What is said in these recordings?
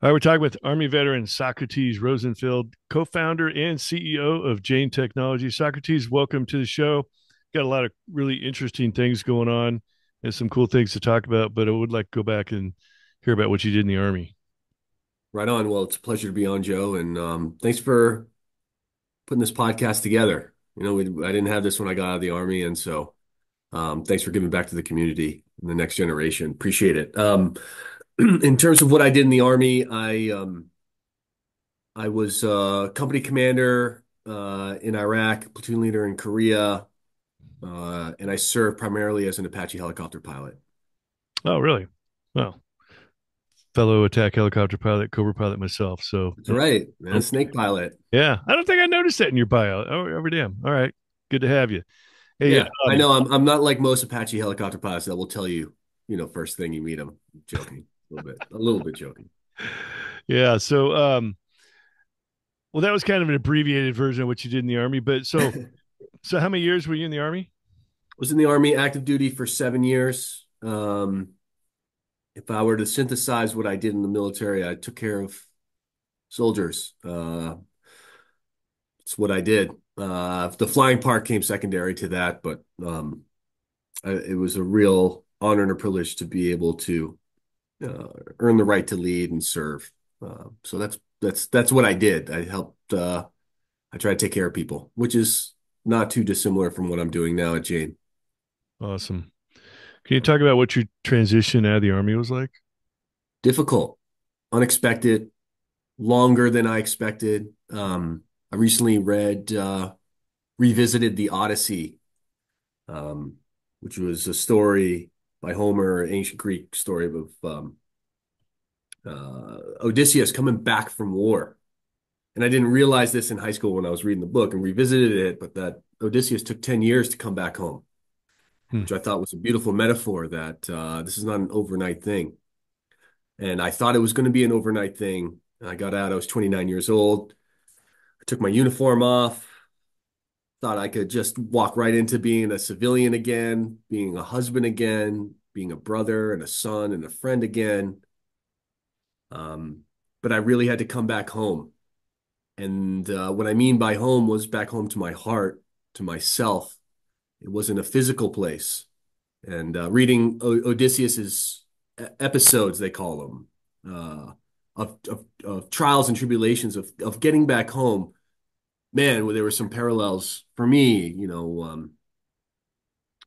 All right, we're talking with Army veteran Socrates Rosenfeld, co-founder and CEO of Jane Technology. Socrates, welcome to the show. Got a lot of really interesting things going on and some cool things to talk about, but I would like to go back and hear about what you did in the Army. Right on. Well, it's a pleasure to be on, Joe, and thanks for putting this podcast together. I didn't have this when I got out of the Army, and so thanks for giving back to the community and the next generation. Appreciate it. In terms of what I did in the Army, I was company commander in Iraq, platoon leader in Korea, and I served primarily as an Apache helicopter pilot. Oh, really? Well, fellow attack helicopter pilot, Cobra pilot myself. So, That's right, man. um, Snake pilot. yeah, I don't think I noticed that in your bio. Oh, every damn. All right, good to have you. Hey, Yeah, I know. I'm not like most Apache helicopter pilots that will tell you, first thing you meet them. Joking, a little bit joking. yeah. So, well, that was kind of an abbreviated version of what you did in the Army, but so how many years were you in the Army? Was in the Army, active duty for 7 years. If I were to synthesize what I did in the military, I took care of soldiers. It's what I did. The flying part came secondary to that, but it was a real honor and a privilege to be able to uh, earn the right to lead and serve. So that's what I did. I helped. I try to take care of people, which is not too dissimilar from what I'm doing now at Jane. Awesome. Can you talk about what your transition out of the Army was like? Difficult, unexpected, longer than I expected. I recently revisited the Odyssey, um, which was a story by Homer, ancient Greek story of Odysseus coming back from war. And I didn't realize this in high school when I was reading the book and revisited it, but that Odysseus took 10 years to come back home, Hmm. which I thought was a beautiful metaphor that this is not an overnight thing. And I thought it was going to be an overnight thing. I got out, I was 29 years old. I took my uniform off, thought I could just walk right into being a civilian again, being a husband again, being a brother and a son and a friend again. Um, but I really had to come back home. And what I mean by home was back home to my heart, to myself. It wasn't a physical place. And reading Odysseus's episodes, they call them, of trials and tribulations of getting back home, man, there were some parallels for me.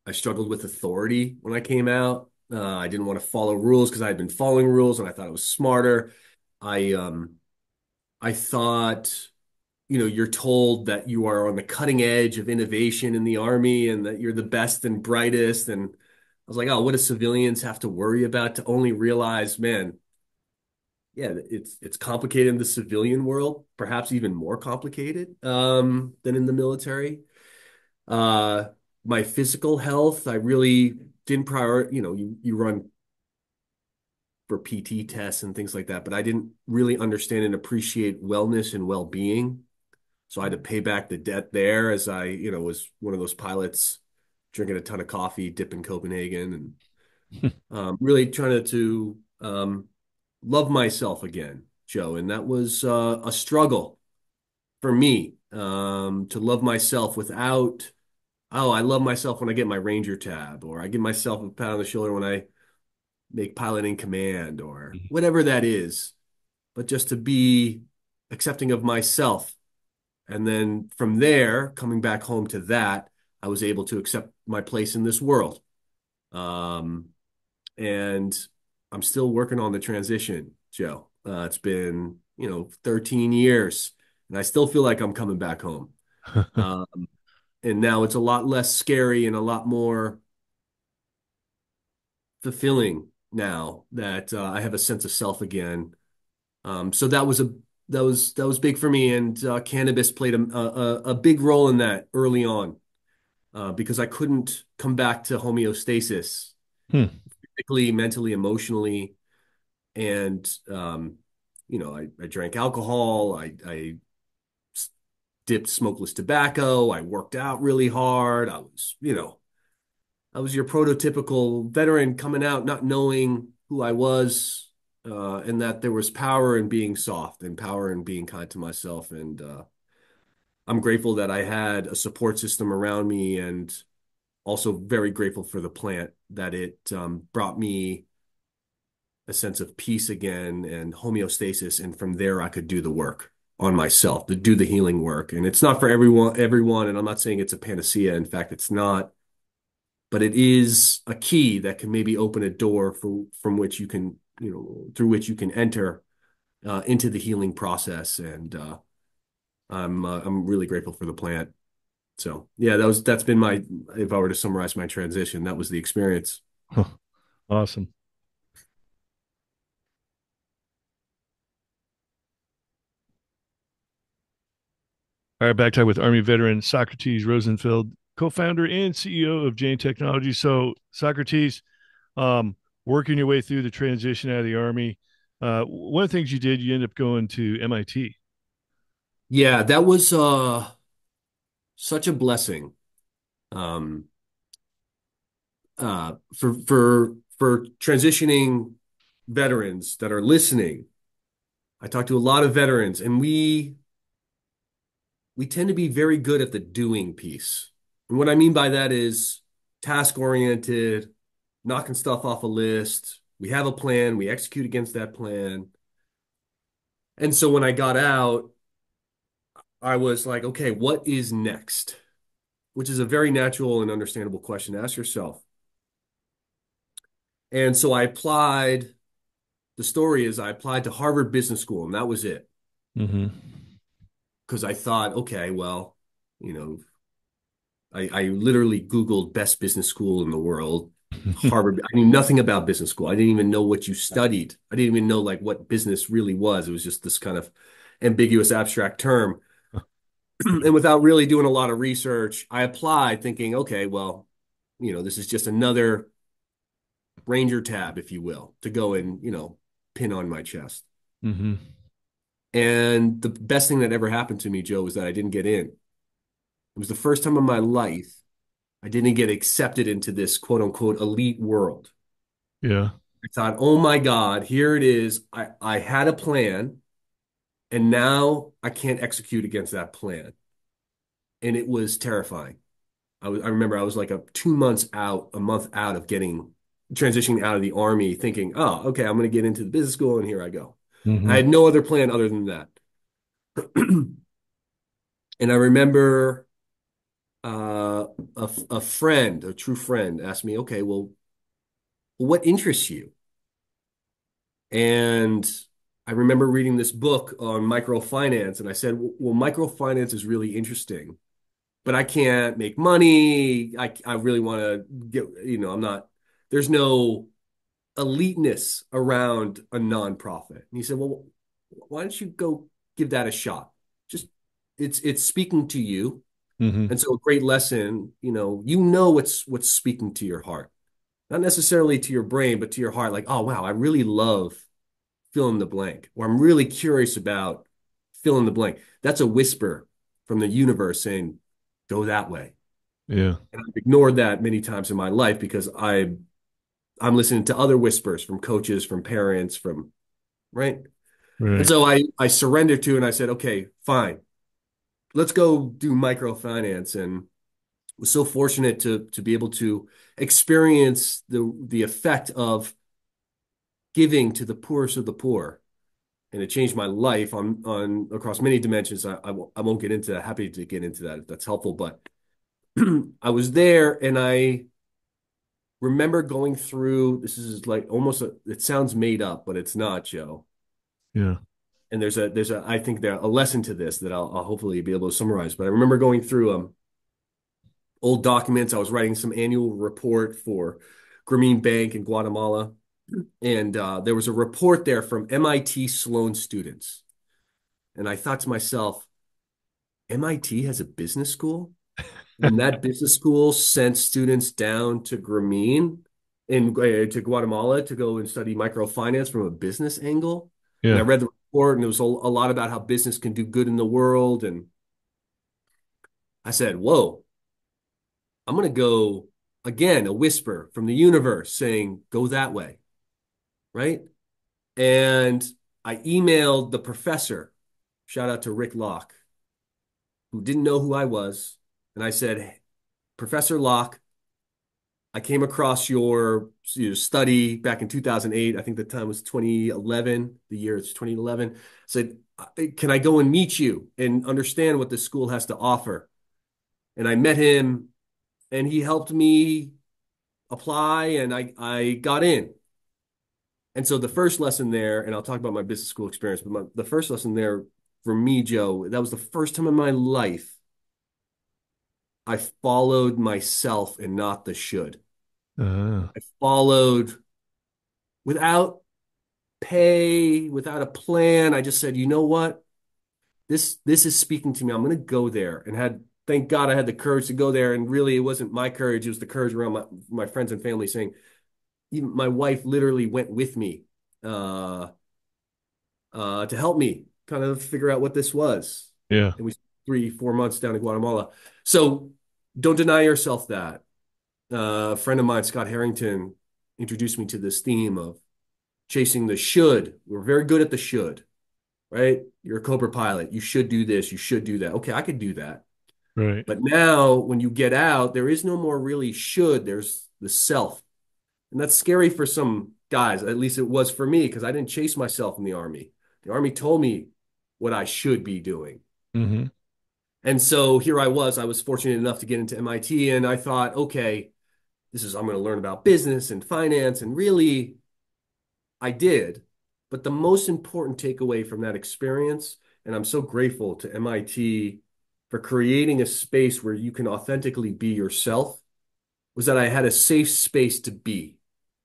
I struggled with authority when I came out. I didn't want to follow rules because I had been following rules and I thought it was smarter. I thought, you're told that you are on the cutting edge of innovation in the army and that you're the best and brightest. And I was like, oh, what do civilians have to worry about to only realize, man, yeah, it's complicated in the civilian world, perhaps even more complicated than in the military. Uh, my physical health, I really didn't you run for PT tests and things like that, but I didn't really understand and appreciate wellness and well-being. So I had to pay back the debt there as I, was one of those pilots drinking a ton of coffee, dipping Copenhagen, and really trying to love myself again, Joe. And that was a struggle for me to love myself without, oh, I love myself when I get my Ranger tab, or I give myself a pat on the shoulder when I make pilot in command, or whatever that is. But just to be accepting of myself. And then from there, coming back home to that, I was able to accept my place in this world. Um, and I'm still working on the transition, Joe. It's been, 13 years, and I still feel like I'm coming back home. Uh, and now it's a lot less scary and a lot more fulfilling now that I have a sense of self again. So that was big for me, and cannabis played a big role in that early on because I couldn't come back to homeostasis Hmm. physically, mentally, emotionally. And I drank alcohol, I dipped smokeless tobacco, I worked out really hard. I was your prototypical veteran coming out not knowing who I was, and that there was power in being soft and power in being kind to myself. And I'm grateful that I had a support system around me, and also very grateful for the plant that it brought me a sense of peace again and homeostasis. And from there, I could do the work on myself, to do the healing work. And it's not for everyone. And I'm not saying it's a panacea. In fact, it's not, but it is a key that can maybe open a door from which you can, through which you can enter into the healing process. And I'm really grateful for the plant. So yeah, that's been my, if I were to summarize my transition, that was the experience. Huh. Awesome. All right, back time with Army veteran Socrates Rosenfeld, co-founder and CEO of Jane Technology. So, Socrates, um, working your way through the transition out of the Army, one of the things you did, you ended up going to MIT. Yeah, that was such a blessing. Um, for transitioning veterans that are listening. I talk to a lot of veterans, and we tend to be very good at the doing piece. And what I mean by that is task oriented, knocking stuff off a list. We have a plan, we execute against that plan. And so when I got out, I was like, okay, what is next? Which is a very natural and understandable question to ask yourself. And so I applied. The story is I applied to Harvard Business School, and that was it. Mm-hmm. Because I thought, okay, well, you know, I literally Googled best business school in the world, Harvard. I knew nothing about business school. I didn't even know what you studied. I didn't even know like what business really was. It was just this kind of ambiguous, abstract term. And without really doing a lot of research, I applied thinking, okay, well, this is just another Ranger tab, if you will, to go and, pin on my chest. Mm-hmm. And the best thing that ever happened to me, Joe, was that I didn't get in. It was the first time in my life I didn't get accepted into this quote unquote elite world. Yeah. I thought, oh my God, here it is. I had a plan and now I can't execute against that plan. And it was terrifying. I remember I was like 2 months out, a month out of transitioning out of the army, thinking, oh, okay, I'm going to get into the business school and here I go. I Mm-hmm. had no other plan other than that. And I remember a friend, a true friend, asked me, okay, well, what interests you? And I remember reading this book on microfinance, and I said, well, microfinance is really interesting, but I can't make money. I really want to get, I'm not, there's no eliteness around a nonprofit. And he said, well, why don't you go give that a shot? Just it's speaking to you. Mm-hmm. And so a great lesson, what's speaking to your heart. Not necessarily to your brain, but to your heart, like, oh wow, I really love fill in the blank, or I'm really curious about fill in the blank. That's a whisper from the universe saying, go that way. Yeah. And I've ignored that many times in my life because I'm listening to other whispers from coaches, from parents, from right. And Right. so I surrendered to and I said, okay, fine. Let's go do microfinance. And was so fortunate to be able to experience the effect of giving to the poorest of the poor. And it changed my life on across many dimensions. I won't get into that. Happy to get into that if that's helpful. But I was there and I remember going through, this is like it sounds made up, but it's not, Joe. Yeah. And I think there a lesson to this that I'll hopefully be able to summarize. But I remember going through old documents. I was writing some annual report for Grameen Bank in Guatemala. And there was a report there from MIT Sloan students. And I thought to myself, MIT has a business school? And that business school sent students down to Grameen to Guatemala to go and study microfinance from a business angle. And I Yeah. read the report, and it was a lot about how business can do good in the world. And I said, whoa, I'm going to go again, a whisper from the universe saying, go that way. Right. And I emailed the professor, shout out to Rick Locke, who didn't know who I was. And I said, "Hey, Professor Locke, I came across your study back in 2008. I think the time was 2011. The year is 2011. I said, can I go and meet you and understand what this school has to offer?" And I met him and he helped me apply and I got in. And so the first lesson there, and I'll talk about my business school experience, but the first lesson there for me, Joe, that was the first time in my life I followed myself and not the should. Uh, I followed without pay, without a plan. I just said, you know what? This is speaking to me. I'm going to go there, and thank God I had the courage to go there. And really, it wasn't my courage; it was the courage around my friends and family saying. Even my wife literally went with me uh, to help me kind of figure out what this was. yeah. And we 3, 4 months down in Guatemala. So don't deny yourself that. A friend of mine, Scott Harrington, introduced me to this theme of chasing the should. We're very good at the should, right? You're a Cobra pilot. You should do this. You should do that. Okay, I could do that. Right. But now when you get out, there is no more really should. There's the self. And that's scary for some guys. At least it was for me because I didn't chase myself in the Army. The Army told me what I should be doing. Hmm. And so here I was fortunate enough to get into MIT and I thought, okay, I'm going to learn about business and finance. And really, I did. But the most important takeaway from that experience, and I'm so grateful to MIT for creating a space where you can authentically be yourself, was that I had a safe space to be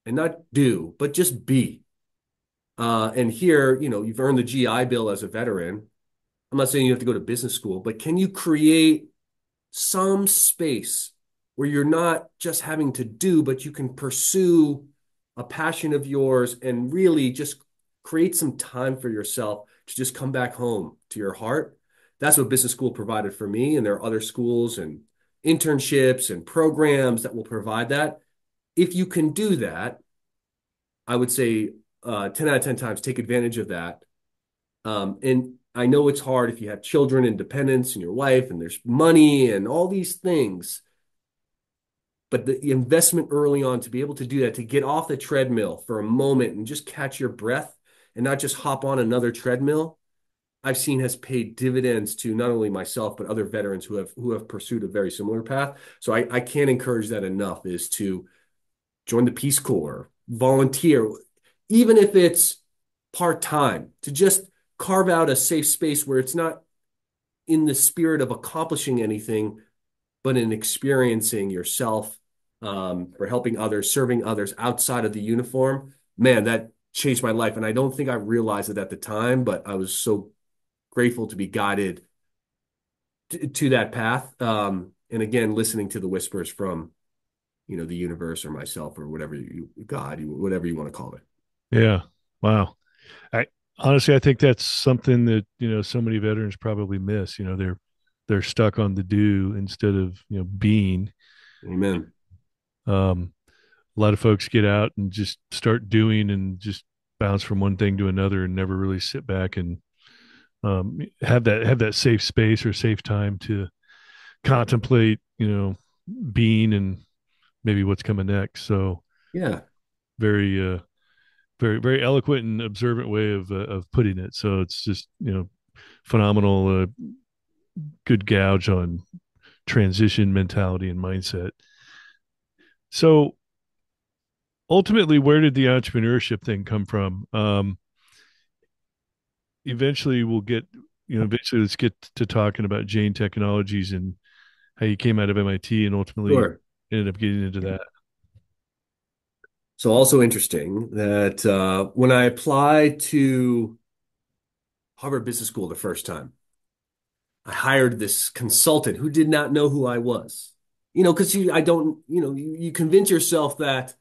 and not do, but just be. And here, you've earned the GI Bill as a veteran. I'm not saying you have to go to business school, but can you create some space where you're not just having to do, but you can pursue a passion of yours and really just create some time for yourself to just come back home to your heart? That's what business school provided for me. And there are other schools and internships and programs that will provide that. If you can do that, I would say 10 out of 10 times take advantage of that. And I know it's hard if you have children and dependents and your wife and there's money and all these things. But the investment early on to be able to do that, to get off the treadmill for a moment and just catch your breath and not just hop on another treadmill, I've seen has paid dividends to not only myself, but other veterans who have pursued a very similar path. So I can't encourage that enough is to join the Peace Corps, volunteer, even if it's part-time, to just carve out a safe space where it's not in the spirit of accomplishing anything, but in experiencing yourself, or helping others, serving others outside of the uniform. Man, that changed my life. And I don't think I realized it at the time, but I was so grateful to be guided to that path. And again, listening to the whispers from, the universe or myself or whatever God, whatever you want to call it. Yeah. Wow. I honestly, I think that's something that, so many veterans probably miss. They're stuck on the do instead of, being. Amen. Um, a lot of folks get out and just start doing and just bounce from one thing to another and never really sit back and have that safe space or safe time to contemplate, being and maybe what's coming next. So Yeah. very, very, very eloquent and observant way of putting it. So it's just phenomenal, good gouge on transition mentality and mindset. So ultimately, where did the entrepreneurship thing come from? Eventually, eventually let's get to talking about Jane Technologies and how you came out of MIT and ultimately Sure. ended up getting into that. So also interesting that when I applied to Harvard Business School the first time, I hired this consultant who did not know who I was. Because I don't, you convince yourself that,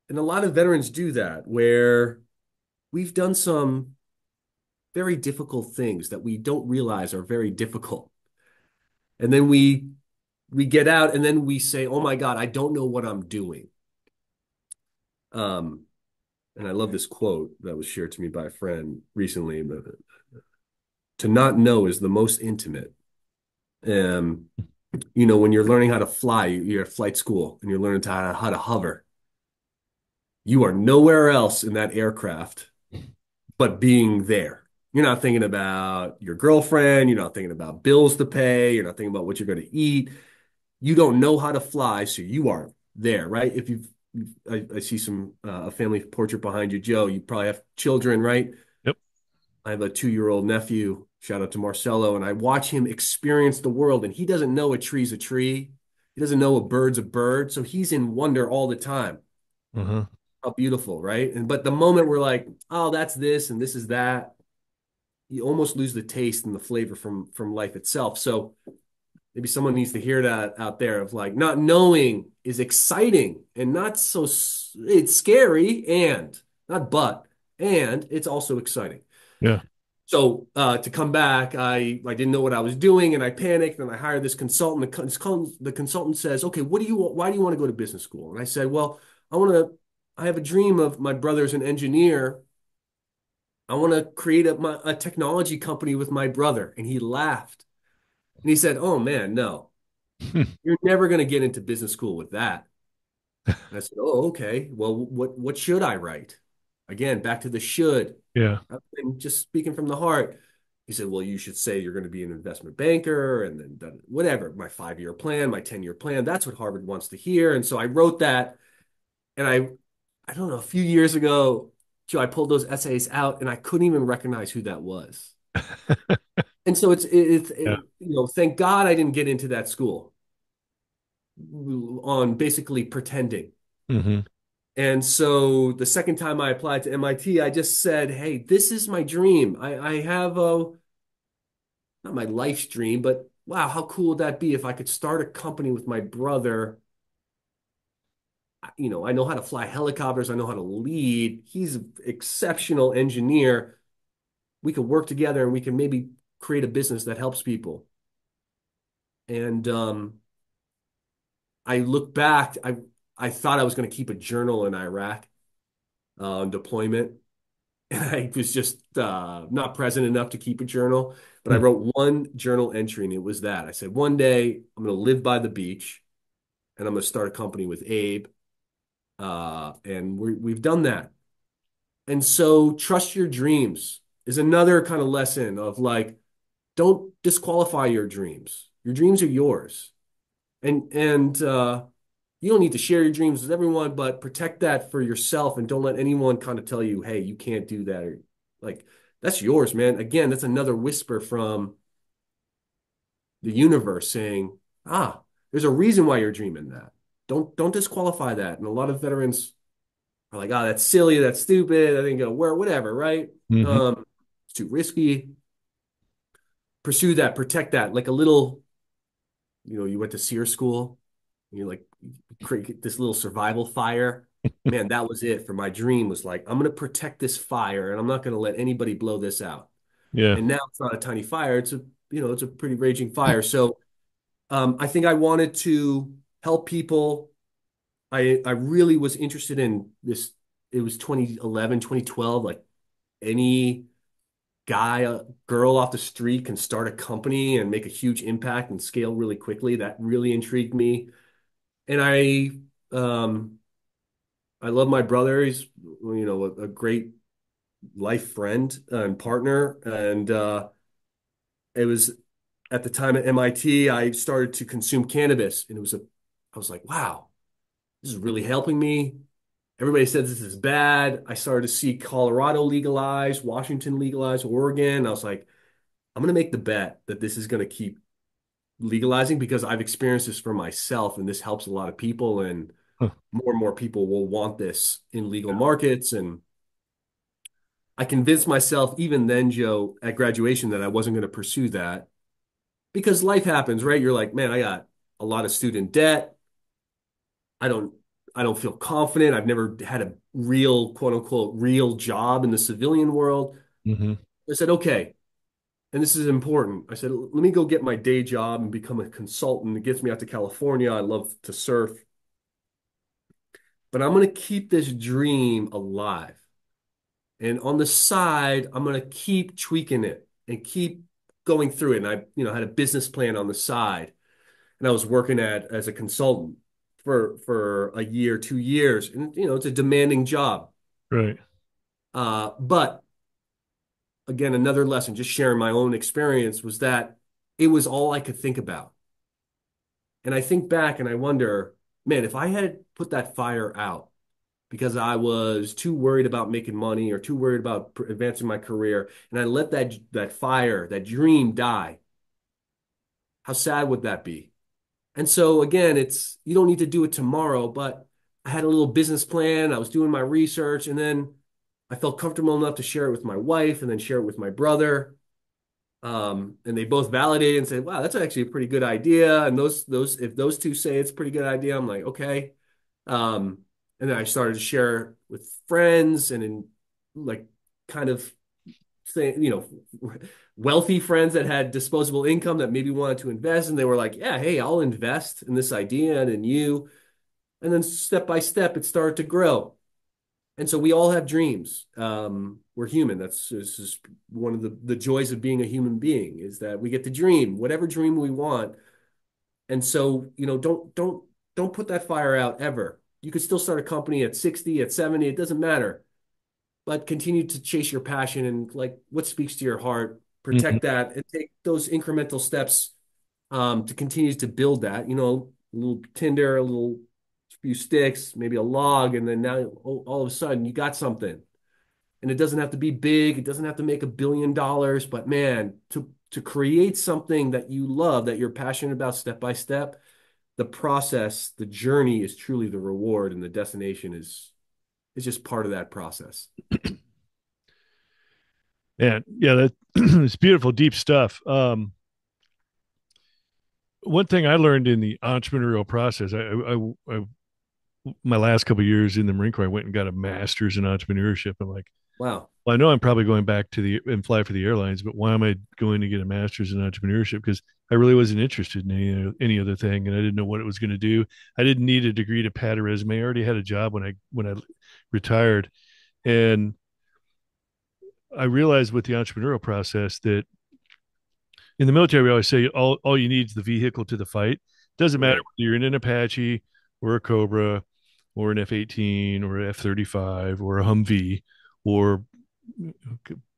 and a lot of veterans do that, where we've done some very difficult things that we don't realize are very difficult. And then we get out and then we say, "Oh my God, I don't know what I'm doing." Um, And I love this quote that was shared to me by a friend recently. To not know is the most intimate. Um, when you're learning how to fly, you're at flight school and you're learning how to hover. You are nowhere else in that aircraft but being there. You're not thinking about your girlfriend. You're not thinking about bills to pay. You're not thinking about what you're going to eat. You don't know how to fly, so you are there, right? If I see some a family portrait behind you, Joe. You probably have children, right? Yep. I have a 2-year-old nephew. Shout out to Marcelo, and I watch him experience the world, and he doesn't know a tree's a tree. He doesn't know a bird's a bird, so he's in wonder all the time. Uh-huh. How beautiful, right? And but the moment we're like, oh, that's this and this is that, you almost lose the taste and the flavor from life itself. So maybe someone needs to hear that out there of like not knowing is exciting and not so it's scary and not but and it's also exciting. Yeah. So to come back, I didn't know what I was doing and I panicked and I hired this consultant. The consultant says, "Okay, why do you want to go to business school?" And I said, "Well, I have a dream of my brother's an engineer. I want to create a technology company with my brother." And he laughed and he said, "Oh man, no, you're never going to get into business school with that." And I said, "Oh, okay. Well, what should I write?" Again, back to the should. Yeah. I'm just speaking from the heart. He said, "Well, you should say you're going to be an investment banker and then whatever, my 5-year plan, my 10-year plan. That's what Harvard wants to hear." And so I wrote that. And I don't know, a few years ago, Joe, I pulled those essays out and I couldn't even recognize who that was. And so Yeah. thank God I didn't get into that school on basically pretending. Hmm. And so the second time I applied to MIT, I just said, "Hey, this is my dream. I have not my life's dream, but wow, how cool would that be if I could start a company with my brother? I know how to fly helicopters. I know how to lead. He's an exceptional engineer. We could work together and we can maybe create a business that helps people." And I look back, I thought I was going to keep a journal in Iraq on deployment. And I was just not present enough to keep a journal. But I wrote one journal entry, and it was that. I said, one day I'm going to live by the beach and I'm going to start a company with Abe. And we've done that. And so trust your dreams is another kind of lesson of like, don't disqualify your dreams. Your dreams are yours. And you don't need to share your dreams with everyone, but protect that for yourself and don't let anyone kind of tell you, "Hey, you can't do that." Or like that's yours, man. Again, that's another whisper from the universe saying, "Ah, there's a reason why you're dreaming that. Don't disqualify that." And a lot of veterans are like, "Oh, that's silly, that's stupid. I think it'll work, whatever, right? Hmm. It's too risky." Pursue that, protect that, like a little, you went to SEER school. You like create this little survival fire. Man, that was it for my dream was like, I'm going to protect this fire and I'm not going to let anybody blow this out. Yeah. And now it's not a tiny fire. It's a pretty raging fire. So I think I wanted to help people. I really was interested in this. It was 2011, 2012. Like any guy, girl off the street can start a company and make a huge impact and scale really quickly. That really intrigued me. And um, I love my brother. He's, a great life friend and partner. And it was at the time at MIT, I started to consume cannabis. And I was like, wow, this is really helping me. Everybody says this is bad. I started to see Colorado legalize, Washington legalize, Oregon. I was like, I'm going to make the bet that this is going to keep legalizing because I've experienced this for myself and this helps a lot of people. And Huh. more and more people will want this in legal markets. And I convinced myself even then, Joe, at graduation that I wasn't going to pursue that because life happens, right? You're like, man, I got a lot of student debt. I don't I don't feel confident. I've never had a real, quote unquote, real job in the civilian world. Hmm. I said, okay, and this is important. I said, let me go get my day job and become a consultant. It gets me out to California. I love to surf, but I'm going to keep this dream alive. And on the side, I'm going to keep tweaking it and keep going through it. And I, had a business plan on the side, and I was working at as a consultant for a year, 2 years. And, it's a demanding job. Right. But again, another lesson, just sharing my own experience, was that it was all I could think about. And I think back and I wonder, man, if I had put that fire out because I was too worried about making money or too worried about advancing my career, and I let that fire, that dream die, how sad would that be? And so again, it's you don't need to do it tomorrow, but I had a little business plan, I was doing my research, and then I felt comfortable enough to share it with my wife and then share it with my brother. And they both validated and said, "Wow, that's actually a pretty good idea." And those if those two say it's a pretty good idea, I'm like, okay. Um, and then I started to share with friends and in like kind of saying, wealthy friends that had disposable income that maybe wanted to invest, and they were like, "Yeah, hey, I'll invest in this idea and in you." And then step by step, it started to grow. And so we all have dreams. We're human. This is one of the joys of being a human being is that we get to dream whatever dream we want. And so, don't put that fire out ever. You could still start a company at 60, at 70, it doesn't matter. But continue to chase your passion and like what speaks to your heart, Mhm. protect that and take those incremental steps to continue to build that, a little tinder, a little few sticks, maybe a log, and then now all of a sudden you got something. And it doesn't have to be big, it doesn't have to make $1 billion, but man, to create something that you love, that you're passionate about step by step, the process, the journey is truly the reward, and the destination is just part of that process. Yeah, that it's beautiful, deep stuff. One thing I learned in the entrepreneurial process, my last couple of years in the Marine Corps, I went and got a master's in entrepreneurship. I'm like, Wow. well, I know I'm probably going back to the and fly for the airlines, but why am I going to get a master's in entrepreneurship? Because I really wasn't interested in any other thing, and I didn't know what it was going to do. I didn't need a degree to pad a resume. I already had a job when I retired, and I realized with the entrepreneurial process that in the military, we always say all you need is the vehicle to the fight. Doesn't matter Right. whether you're in an Apache or a Cobra or an F-18 or an F-35 or a Humvee or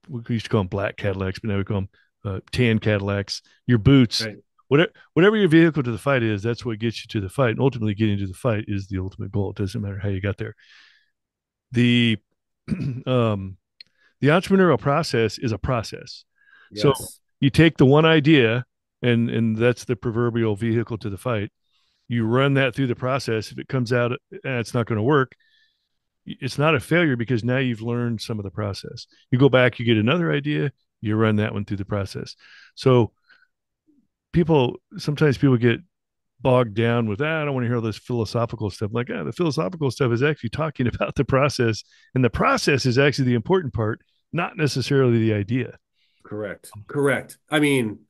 we used to call them black Cadillacs, but now we call them tan Cadillacs. Your boots, Right. whatever your vehicle to the fight is, that's what gets you to the fight. And ultimately, getting to the fight is the ultimate goal. It doesn't matter how you got there. The um, the entrepreneurial process is a process. So Yes. you take the one idea, and that's the proverbial vehicle to the fight. You run that through the process. If it comes out, it's not going to work. It's not a failure because now you've learned some of the process. You go back, you get another idea, you run that one through the process. So sometimes people get bogged down with I don't want to hear all this philosophical stuff. Like, the philosophical stuff is actually talking about the process, and the process is actually the important part, not necessarily the idea. Correct. Correct. I mean,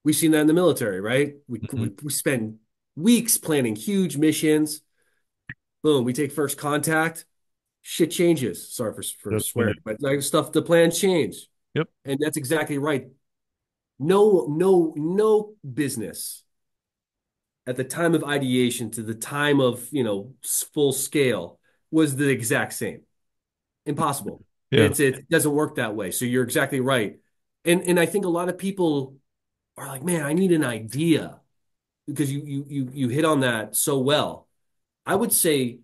we've seen that in the military, right? We, Mm-hmm. we, we spend weeks planning huge missions. Boom, we take first contact. Shit changes. Sorry for That's when swearing, but like stuff, the plans change. yep. And that's exactly right. No business at the time of ideation to the time of, full scale was the exact same. Impossible. Yeah. It doesn't work that way. So you're exactly right. And I think a lot of people are like, man, I need an idea because you hit on that so well. I would say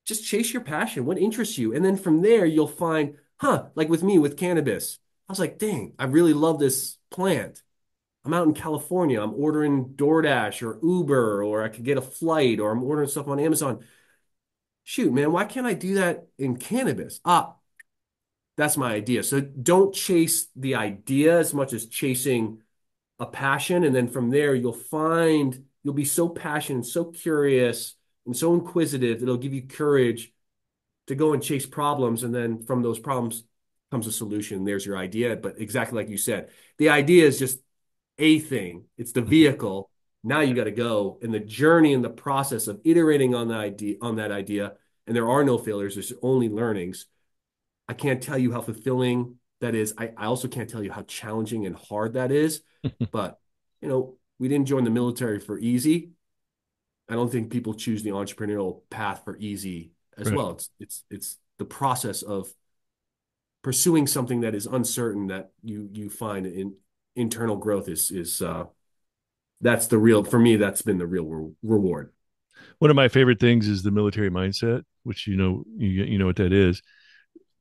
just chase your passion, what interests you. And then from there you'll find, like with me with cannabis. I was like, dang, I really love this plant. I'm out in California. I'm ordering DoorDash or Uber, or I could get a flight, or I'm ordering stuff on Amazon. Shoot, man, why can't I do that in cannabis? That's my idea. So don't chase the idea as much as chasing a passion. And then from there, you'll be so passionate, so curious, and so inquisitive that it'll give you courage to go and chase problems. And then from those problems comes a solution. There's your idea. But exactly like you said, the idea is just a thing, it's the vehicle. Now you got to go in the journey and the process of iterating on that idea, and there are no failures, there's only learnings. I can't tell you how fulfilling that is. I also can't tell you how challenging and hard that is. But, we didn't join the military for easy. I don't think people choose the entrepreneurial path for easy as Right. well. It's the process of pursuing something that is uncertain that you find in internal growth is that's the real for me. That's been the real reward. One of my favorite things is the military mindset, which you know what that is.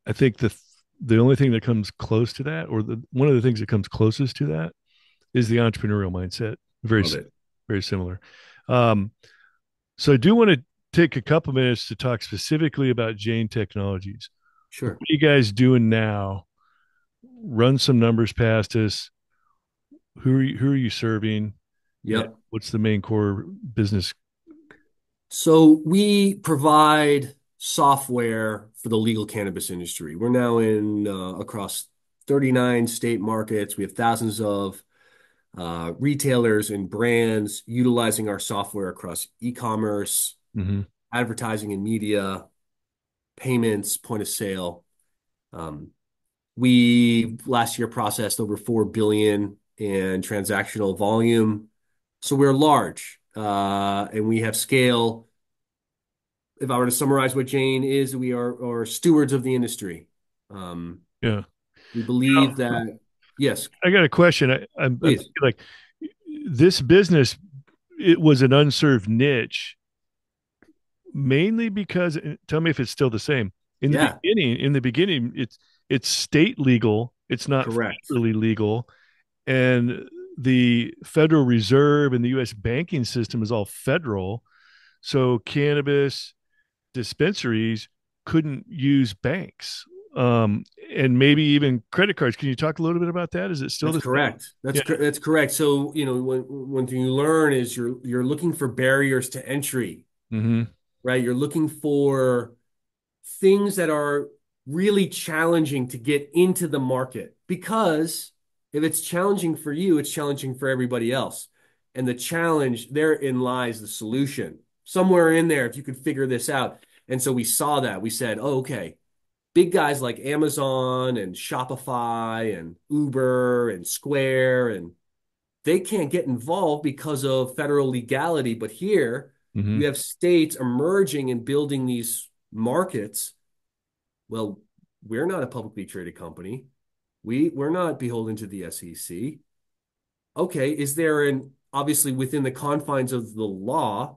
I think the only thing that comes close to that, or one of the things that comes closest to that, is the entrepreneurial mindset. Very Love it. very similar. Um, so I do want to take a couple minutes to talk specifically about Jane Technologies. What Sure. are you guys doing now? Run some numbers past us. Who are you serving? And Yep. what's the main core business? So we provide software for the legal cannabis industry. We're now in across 39 state markets. We have thousands of retailers and brands utilizing our software across e-commerce, Mm-hmm. advertising and media, payments, point of sale. Um, we last year processed over 4 billion in transactional volume. So we're large, and we have scale. If I were to summarize what Jane is, we are stewards of the industry. Um, Yeah. we believe that, yes, I got a question. I'm thinking please. like this business, it was an unserved niche mainly because tell me if it's still the same. Yeah, In the beginning, it's state legal, it's not correct. federally legal, and the Federal Reserve and the U.S. banking system is all federal. So cannabis dispensaries couldn't use banks, and maybe even credit cards. Can you talk a little bit about that? Is it still That's the same? correct. That's correct. So, one thing you learn is you're looking for barriers to entry, Yeah. Mm-hmm. right? You're looking for things that are really challenging to get into the market because if it's challenging for you, it's challenging for everybody else. And the challenge therein lies the solution. Somewhere in there, if you could figure this out. And so we saw that. We said, oh, okay, big guys like Amazon and Shopify and Uber and Square, and they can't get involved because of federal legality. But here Mm-hmm. you have states emerging and building these markets. Well, we're not a publicly traded company. We're not beholden to the SEC. Okay, is there an obviously within the confines of the law,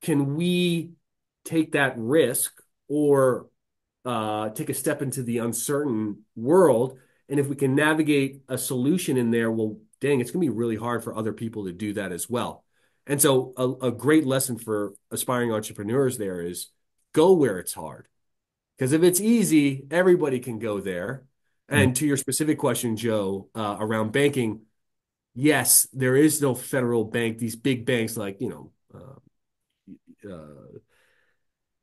can we take that risk or take a step into the uncertain world? And if we can navigate a solution in there, well, dang, it's going to be really hard for other people to do that as well. And so a great lesson for aspiring entrepreneurs there is go where it's hard. Because if it's easy, everybody can go there. Mm-hmm. And to your specific question, Joe, around banking, yes, there is no federal bank. These big banks like,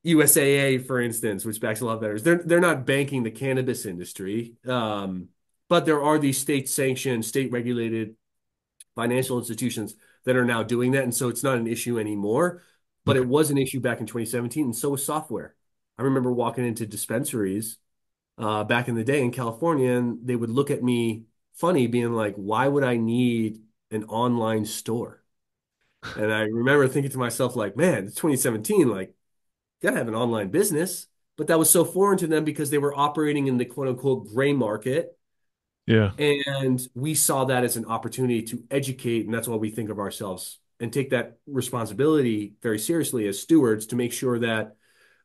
USAA, for instance, which backs a lot better, they're not banking the cannabis industry. But there are these state sanctioned, state regulated financial institutions that are now doing that. And so it's not an issue anymore, but Okay. it was an issue back in 2017. And so was software. I remember walking into dispensaries back in the day in California, and they would look at me funny, being like, why would I need an online store? And I remember thinking to myself, like, man, it's 2017, like, gotta have an online business. But that was so foreign to them because they were operating in the quote unquote gray market. Yeah. And we saw that as an opportunity to educate. And that's why we think of ourselves and take that responsibility very seriously as stewards to make sure that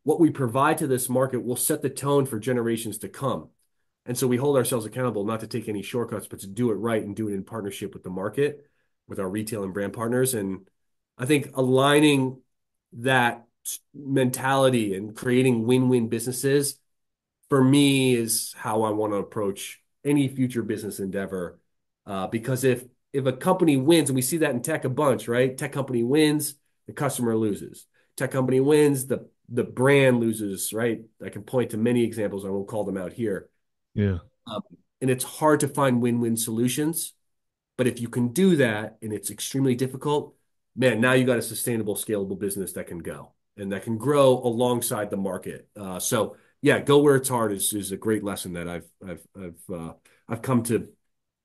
what we provide to this market will set the tone for generations to come. And so we hold ourselves accountable not to take any shortcuts, but to do it right and do it in partnership with the market, with our retail and brand partners. And I think aligning that mentality and creating win-win businesses for me is how I want to approach any future business endeavor. Because if a company wins, and we see that in tech a bunch, right? Tech company wins, the customer loses. Tech company wins, the brand loses, right? I can point to many examples. I won't call them out here. Yeah. Um, and it's hard to find win-win solutions. But if you can do that, and it's extremely difficult, man, now you got a sustainable, scalable business that can go and that can grow alongside the market. So yeah, go where it's hard is a great lesson that I've come to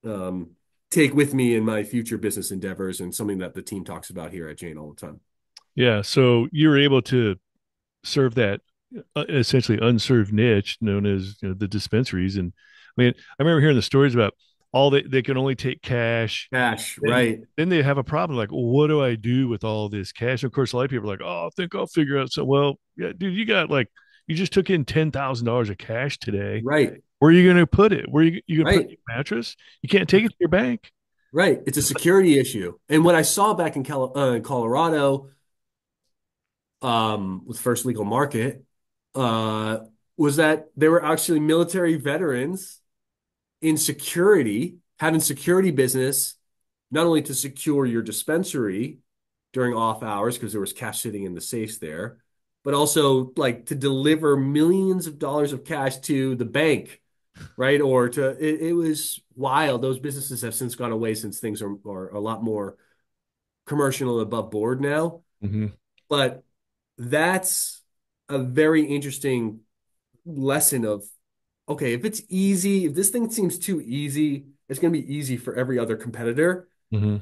um, take with me in my future business endeavors, and something that the team talks about here at Jane all the time. Yeah. So you're able to serve that essentially unserved niche known as the dispensaries. And I mean, I remember hearing the stories about all they can only take cash. Cash, And right, then they have a problem like, well, what do I do with all this cash? Of course, a lot of people are like, oh, I think I'll figure out some. Well, yeah, dude, you got like, you just took in $10,000 of cash today. right, Where are you going to put it? Where are you going to put it in right, your mattress? You can't take it to your bank. right. It's a security issue. And what I saw back in Colorado, with First Legal Market, uh, was that there were actually military veterans in security, having security business, not only to secure your dispensary during off hours because there was cash sitting in the safes there, but also like to deliver millions of dollars of cash to the bank, right? Or it was wild. Those businesses have since gone away since things are a lot more commercial and above board now. Mm-hmm. But that's a very interesting lesson of, okay, if it's easy, if this thing seems too easy, it's going to be easy for every other competitor. Mm-hmm.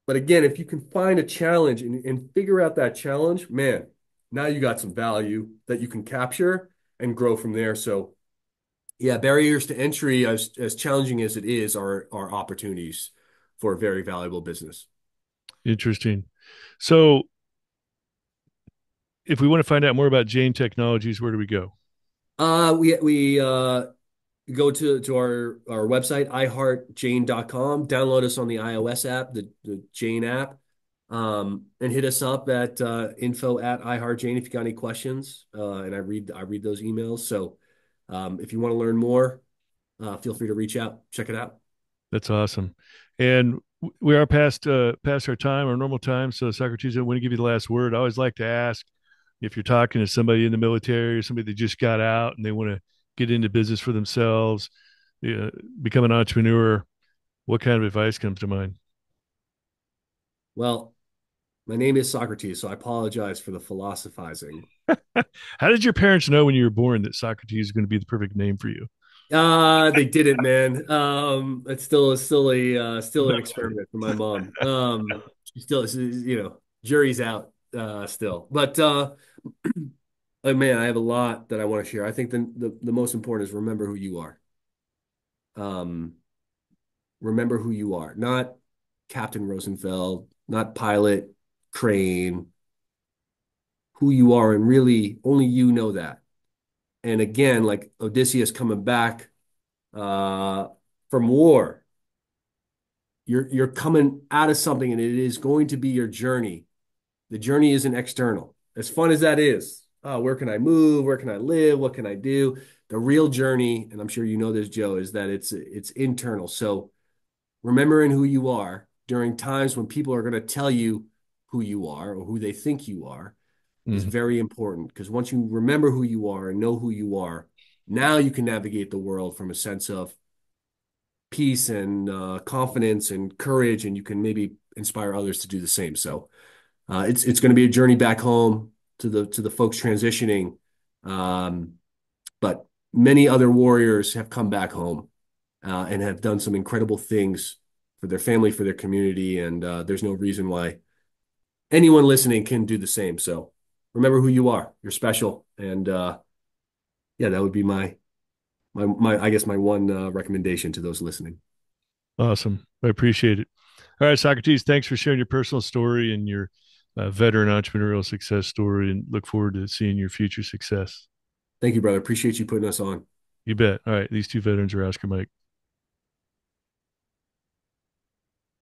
But again, if you can find a challenge and figure out that challenge, man, now you got some value that you can capture and grow from there. So yeah, barriers to entry, as challenging as it is, are opportunities for a very valuable business. Interesting. So if we want to find out more about Jane Technologies, where do we go? We go to our website, iHeartJane.com, download us on the iOS app, the Jane app, and hit us up at info at iHeartJane if you got any questions. And I read those emails. So if you want to learn more, feel free to reach out, check it out. That's awesome. And we are past our time, our normal time. So Socrates, I want to give you the last word. I always like to ask if you're talking to somebody in the military or somebody that just got out and they want to get into business for themselves, uh, become an entrepreneur, what kind of advice comes to mind? Well, my name is Socrates, so I apologize for the philosophizing. How did your parents know when you were born that Socrates is going to be the perfect name for you? They didn't, man. It's still an experiment for my mom. She still, jury's out, still. But oh, man, I have a lot that I want to share. I think the most important is remember who you are. Um, remember who you are, not Captain Rosenfeld, not Pilot Crane, who you are, and really only you know that. And again, like Odysseus coming back uh, from war. You're coming out of something, and it is going to be your journey. The journey isn't external. As fun as that is, oh, where can I move? Where can I live? What can I do? The real journey, and I'm sure you know this, Joe, is that it's internal. So remembering who you are during times when people are going to tell you who you are or who they think you are is Mhm. very important, because once you remember who you are and know who you are, now you can navigate the world from a sense of peace and confidence and courage, and you can maybe inspire others to do the same. So it's going to be a journey back home to the folks transitioning, um, but many other warriors have come back home and have done some incredible things for their family, for their community, and there's no reason why anyone listening can do the same. So remember who you are. You're special, and yeah, that would be my I guess my one recommendation to those listening. Awesome. I appreciate it. All right, Socrates, thanks for sharing your personal story and your veteran entrepreneurial success story, and look forward to seeing your future success. Thank you, brother. Appreciate you putting us on. You bet. All right, these two veterans are Oscar Mike.